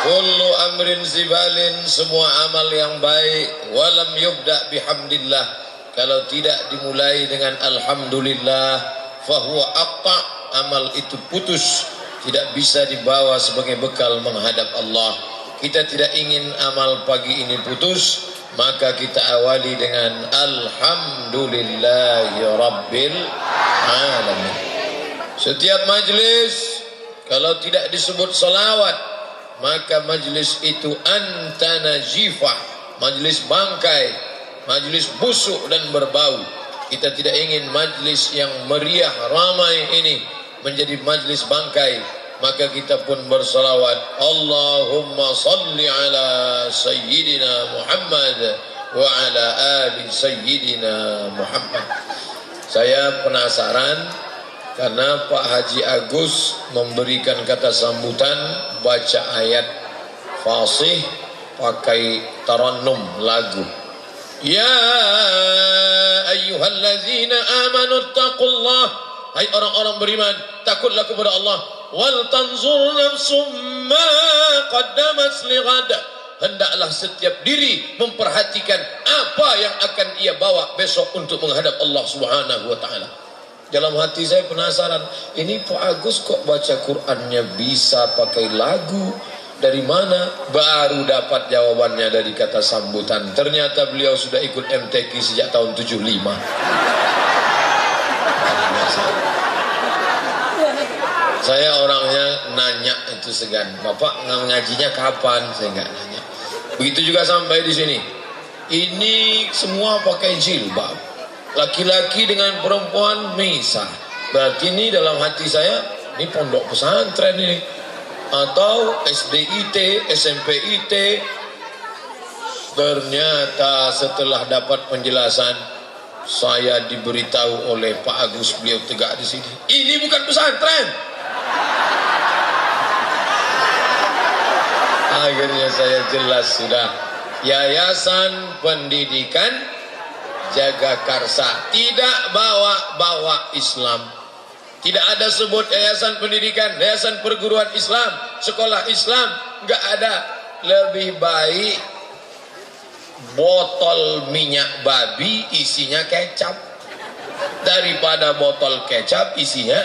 kullu amrin zibalin, semua amal yang baik, walam yubda bihamdillah, kalau tidak dimulai dengan alhamdulillah, fahuwa aqta, amal itu putus, tidak bisa dibawa sebagai bekal menghadap Allah. Kita tidak ingin amal pagi ini putus, maka kita awali dengan alhamdulillahi rabbil alamin. Setiap majlis kalau tidak disebut salawat, maka majlis itu antanajifah, majlis bangkai, majlis busuk dan berbau. Kita tidak ingin majlis yang meriah ramai ini menjadi majlis bangkai, maka kita pun bersalawat, Allahumma salli ala sayyidina Muhammad wa ala ali sayyidina Muhammad. Saya penasaran karena Pak Haji Agus memberikan kata sambutan baca ayat fasih pakai tarannum lagu. Ya ayyuhallazina amanu taqullah, hai orang-orang beriman, takutlah kepada Allah. Wal tanzur nafsum ma qaddamat lighad, hendaklah setiap diri memperhatikan apa yang akan ia bawa besok untuk menghadap Allah Subhanahu wa taala. Dalam hati saya penasaran, ini Pak Agus kok baca Qur'annya bisa pakai lagu? Dari mana? Baru dapat jawabannya dari kata sambutan. Ternyata beliau sudah ikut MTQ sejak tahun 75. Saya orangnya nanya itu segan, Bapak ngajinya kapan? Saya nggak nanya. Begitu juga sampai di sini. Ini semua pakai jilbab. Laki-laki dengan perempuan misah. Berarti ini dalam hati saya, ini pondok pesantren ini, atau SDIT, SMPIT. Ternyata setelah dapat penjelasan, saya diberitahu oleh Pak Agus, beliau tegak di sini, ini bukan pesantren. Akhirnya saya jelas sudah, Yayasan Pendidikan Jagakarsa, tidak bawa-bawa Islam. Tidak ada sebut yayasan pendidikan, yayasan perguruan Islam, sekolah Islam, enggak ada. Lebih baik botol minyak babi isinya kecap daripada botol kecap isinya.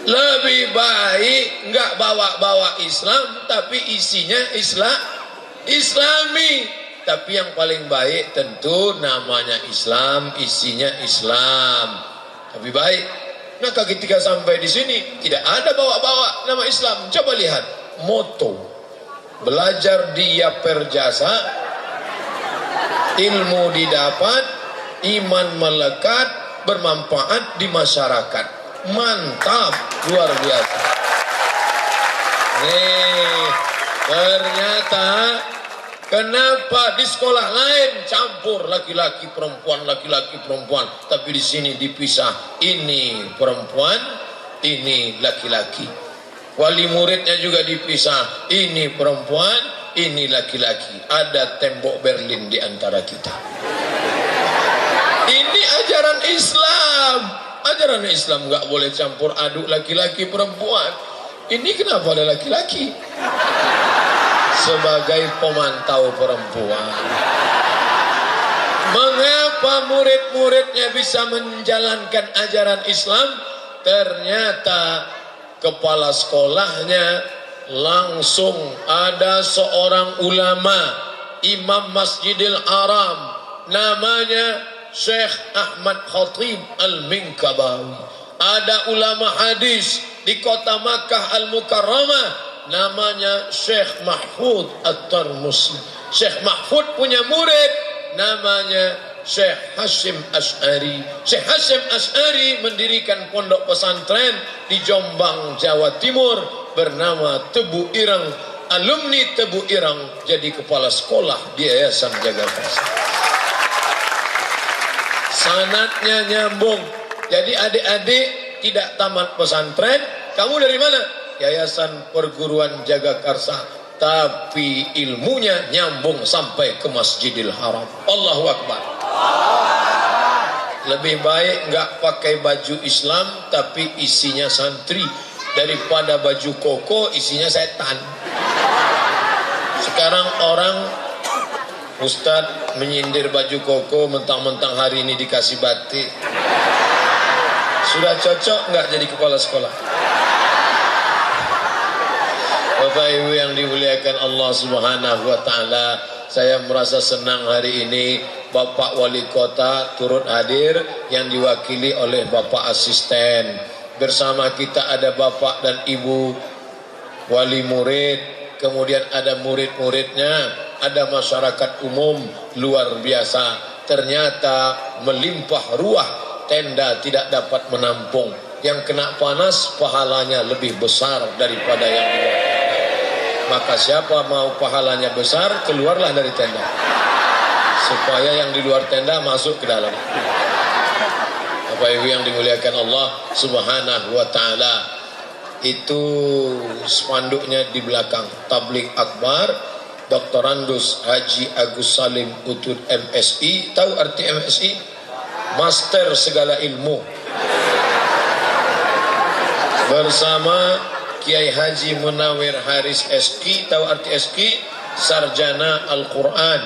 Lebih baik enggak bawa-bawa Islam tapi isinya Islami. Tapi yang paling baik tentu namanya Islam, isinya Islam. Tapi baik. Maka ketika sampai di sini tidak ada bawa-bawa nama Islam. Coba lihat moto. Belajar dia perjasa, ilmu didapat, iman melekat, bermanfaat di masyarakat. Mantap, luar biasa. Nih, ternyata kenapa di sekolah lain campur laki-laki perempuan, tapi di sini dipisah, ini perempuan, ini laki-laki. Wali muridnya juga dipisah, ini perempuan, ini laki-laki. Ada tembok Berlin di antara kita. Ini ajaran Islam. Ajaran Islam nggak boleh campur aduk laki-laki perempuan. Ini kenapa ada laki-laki? Sebagai pemantau perempuan. Mengapa murid-muridnya bisa menjalankan ajaran Islam? Ternyata kepala sekolahnya langsung ada seorang ulama, imam Masjidil Haram, namanya Syekh Ahmad Khatib Al-Minkabawi. Ada ulama hadis di kota Makkah Al-Mukarramah, namanya Syekh Mahfud At-Tarmusi. Syekh Mahfud punya murid namanya Syekh Hashim Asy'ari. Syekh Hashim Asy'ari mendirikan pondok pesantren di Jombang, Jawa Timur bernama Tebu Ireng. Alumni Tebu Ireng jadi kepala sekolah di Yayasan Jagakarsa. Sanadnya nyambung. Jadi adik-adik tidak tamat pesantren, kamu dari mana? Yayasan Perguruan Jagakarsa, tapi ilmunya nyambung sampai ke Masjidil Haram. Allahu Akbar. Lebih baik nggak pakai baju Islam tapi isinya santri. daripada baju koko isinya setan. Sekarang orang Ustadz menyindir baju koko, mentang-mentang hari ini dikasih batik. Sudah cocok nggak jadi kepala sekolah? Bapak Ibu yang dimuliakan Allah Subhanahu wa taala, saya merasa senang hari ini Bapak Wali Kota turut hadir yang diwakili oleh Bapak Asisten. Bersama kita ada Bapak dan Ibu wali murid, kemudian ada murid-muridnya, ada masyarakat umum. Luar biasa, ternyata melimpah ruah, tenda tidak dapat menampung. Yang kena panas pahalanya lebih besar daripada yang di luar. Maka siapa mau pahalanya besar, keluarlah dari tenda, supaya yang di luar tenda masuk ke dalam. Bapak Ibu yang dimuliakan Allah Subhanahu wa taala, itu spanduknya di belakang. Tabligh Akbar Dr. Andus Haji Agus Salim Utud MSI. Tahu arti MSI? Master segala ilmu. Bersama Kiai Haji Munawir Haris SQ. Tahu arti SQ? Sarjana Al-Quran.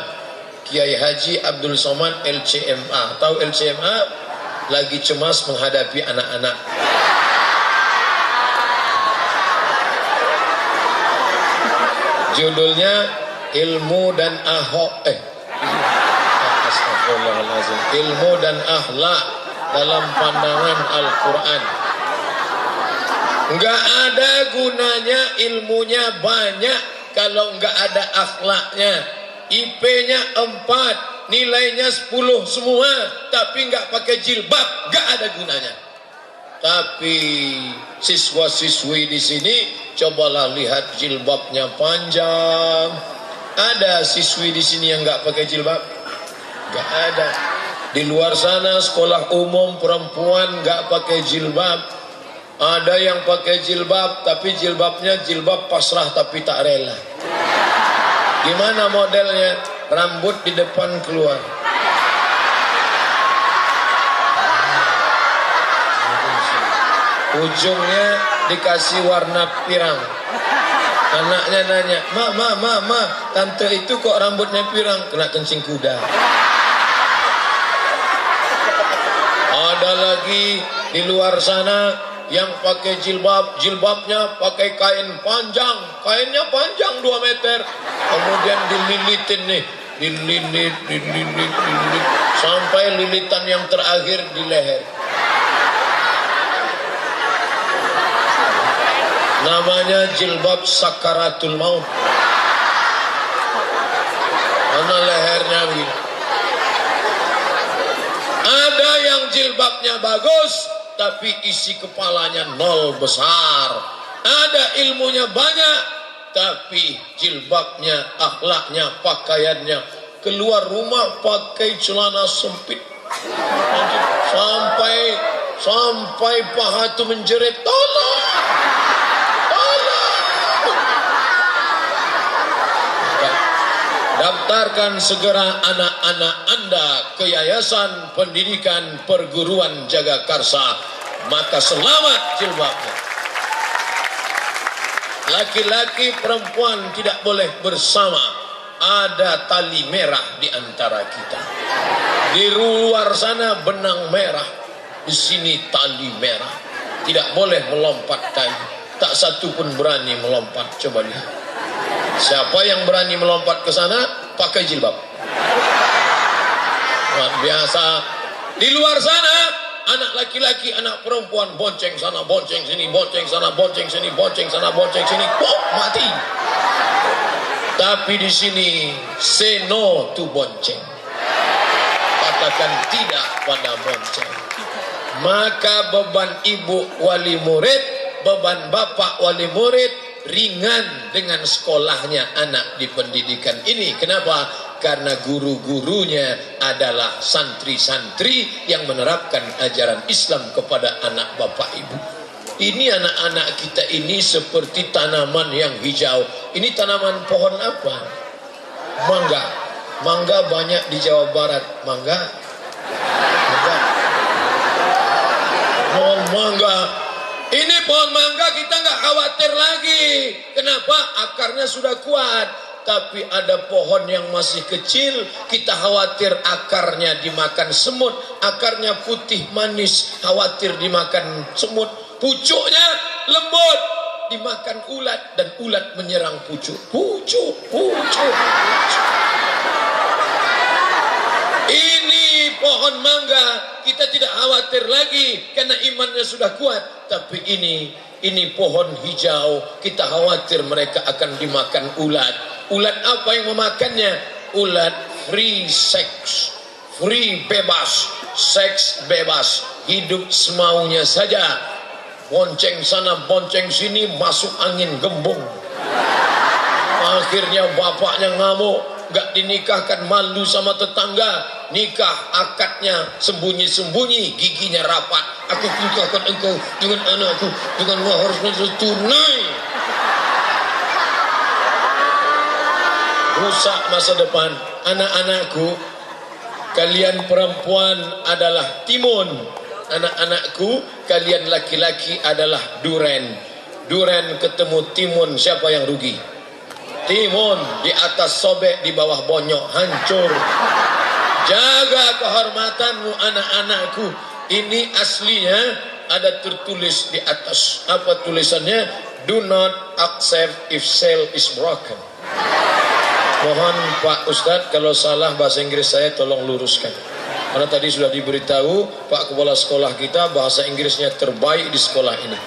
Kiai Haji Abdul Somad LCMA. Tahu LCMA? Lagi cemas menghadapi anak-anak. Judulnya Ilmu dan Astagfirullahaladzim. Ilmu dan akhlak dalam pandangan Al-Quran. Enggak ada gunanya ilmunya banyak kalau enggak ada akhlaknya. IP-nya 4, nilainya 10 semua, tapi enggak pakai jilbab, enggak ada gunanya. Tapi siswa-siswi di sini, cobalah lihat jilbabnya panjang. Ada siswi di sini yang enggak pakai jilbab? Enggak ada. Di luar sana sekolah umum perempuan enggak pakai jilbab. Ada yang pakai jilbab, tapi jilbabnya jilbab pasrah tapi tak rela. Gimana modelnya? Rambut di depan keluar. Ujungnya dikasih warna pirang. Anaknya nanya, Ma, tante itu kok rambutnya pirang? Kena kencing kuda. Ada lagi di luar sana yang pakai jilbab, jilbabnya pakai kain panjang, kainnya panjang 2 meter, kemudian dililitin nih, dililit, sampai lilitan yang terakhir di leher. Namanya jilbab sakaratul maut. Mana lehernya begini. Ada yang jilbabnya bagus, tapi isi kepalanya nol besar. Ada ilmunya banyak, tapi jilbabnya, akhlaknya, pakaiannya, keluar rumah pakai celana sempit sampai paha itu menjerit, tolong. Daftarkan segera anak-anak Anda ke Yayasan Pendidikan Perguruan Jagakarsa, maka selamat jilbabnya. Laki-laki perempuan tidak boleh bersama. Ada tali merah di antara kita. Di luar sana benang merah, di sini tali merah. Tidak boleh melompat tali. Tak satu pun berani melompat. Coba lihat. Siapa yang berani melompat ke sana pakai jilbab. Luar biasa. Di luar sana anak laki-laki, anak perempuan bonceng sana, bonceng sini, bonceng sana, bonceng sini, bonceng sana, bonceng sini, pop, mati. Tapi di sini say no to bonceng. Katakan tidak pada bonceng. Maka beban ibu wali murid, beban bapak wali murid ringan dengan sekolahnya anak di pendidikan ini. Kenapa? Karena guru-gurunya adalah santri-santri yang menerapkan ajaran Islam kepada anak bapak ibu. Ini anak-anak kita ini seperti tanaman yang hijau. Ini tanaman pohon apa? Mangga. Mangga banyak di Jawa Barat. Mangga. Pohon mangga. Ini pohon mangga kita khawatir lagi. Kenapa? Akarnya sudah kuat. Tapi ada pohon yang masih kecil, kita khawatir akarnya dimakan semut. Akarnya putih manis, khawatir dimakan semut. Pucuknya lembut, dimakan ulat, dan ulat menyerang pucuk. Pucuk. Ini pohon mangga, kita tidak khawatir lagi karena imannya sudah kuat. Tapi ini pohon hijau, kita khawatir mereka akan dimakan ulat. Ulat apa yang memakannya? Ulat free sex, free bebas, seks bebas, hidup semaunya saja. Bonceng sana, bonceng sini, masuk angin gembung. Akhirnya bapaknya ngamuk, gak dinikahkan, malu sama tetangga. Nikah akadnya sembunyi-sembunyi, giginya rapat. Aku nikahkan engkau dengan anakku dengan mahar tunai. Rusak masa depan. Anak-anakku, kalian perempuan adalah timun. Anak-anakku, kalian laki-laki adalah duren. Duren ketemu timun, siapa yang rugi? Timun. Di atas sobek, di bawah bonyok, hancur. Jaga kehormatanmu anak-anakku. Ini aslinya ada tertulis di atas. Apa tulisannya? Do not accept if cell is broken. Mohon Pak Ustadz, kalau salah bahasa Inggris saya tolong luruskan. Karena tadi sudah diberitahu Pak Kepala Sekolah kita bahasa Inggrisnya terbaik di sekolah ini.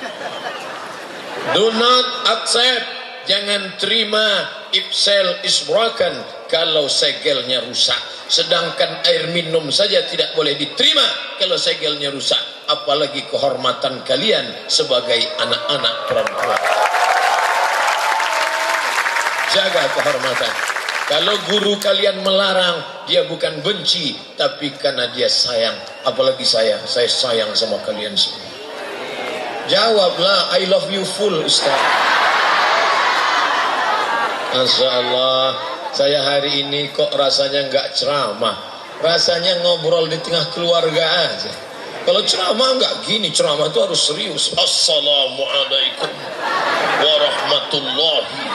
Do not accept, jangan terima if cell is broken, kalau segelnya rusak. Sedangkan air minum saja tidak boleh diterima kalau segelnya rusak. Apalagi kehormatan kalian sebagai anak-anak perempuan. Jaga kehormatan. Kalau guru kalian melarang, dia bukan benci, tapi karena dia sayang. Apalagi saya sayang sama kalian semua. Jawablah, I love you full, Ustaz. Masya Allah, saya hari ini kok rasanya nggak ceramah. Rasanya ngobrol di tengah keluarga aja. Kalau ceramah nggak gini, ceramah itu harus serius. Assalamualaikum warahmatullahi.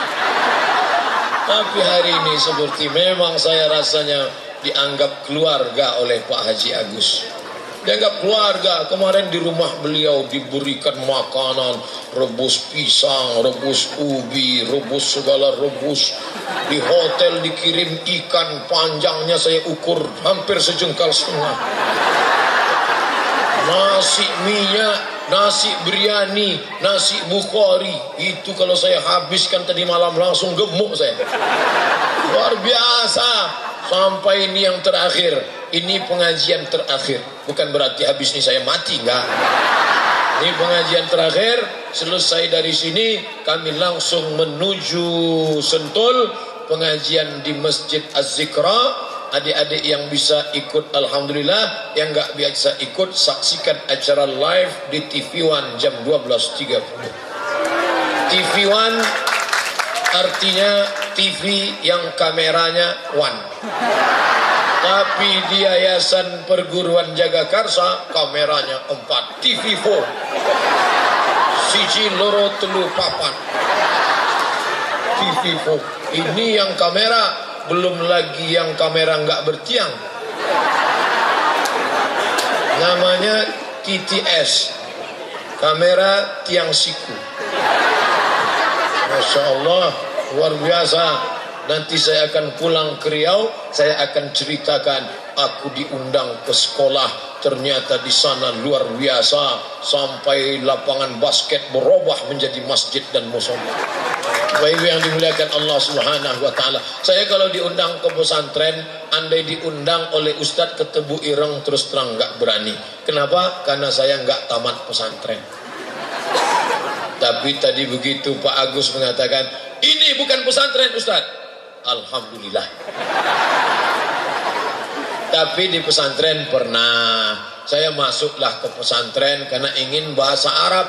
Tapi hari ini seperti memang saya rasanya dianggap keluarga oleh Pak Haji Agus. Dianggap keluarga. Kemarin di rumah beliau diberikan makanan, rebus pisang, rebus ubi, rebus segala rebus. Di hotel dikirim ikan, panjangnya saya ukur hampir sejengkal setengah. Nasi minyak, nasi biryani, nasi bukhari. Itu kalau saya habiskan tadi malam langsung gemuk saya. Luar biasa. Sampai ini yang terakhir. Ini pengajian terakhir. Bukan berarti habis ini saya mati, enggak. Ini pengajian terakhir. Selesai dari sini kami langsung menuju Sentul. Pengajian di Masjid Az-Zikra. Adik-adik yang bisa ikut alhamdulillah, yang nggak bisa ikut saksikan acara live di TV One jam 12.30. TV One artinya TV yang kameranya one. Tapi di Yayasan Perguruan Jagakarsa kameranya 4. TV 4. Siji loro telu papat. TV 4. Ini yang kamera. Belum lagi yang kamera nggak bertiang. Namanya TTS, kamera tiang siku. Masya Allah, luar biasa. Nanti saya akan pulang ke Riau, saya akan ceritakan aku diundang ke sekolah. Ternyata di sana luar biasa. Sampai lapangan basket berubah menjadi masjid dan musola. Baik yang dimuliakan Allah Subhanahu wa taala. Saya kalau diundang ke pesantren, andai diundang oleh Ustadz ke Tebu Ireng, terus terang nggak berani. Kenapa? Karena saya nggak tamat pesantren. Tapi tadi begitu Pak Agus mengatakan, ini bukan pesantren Ustadz. Alhamdulillah. Tapi di pesantren pernah. Saya masuklah ke pesantren karena ingin bahasa Arab.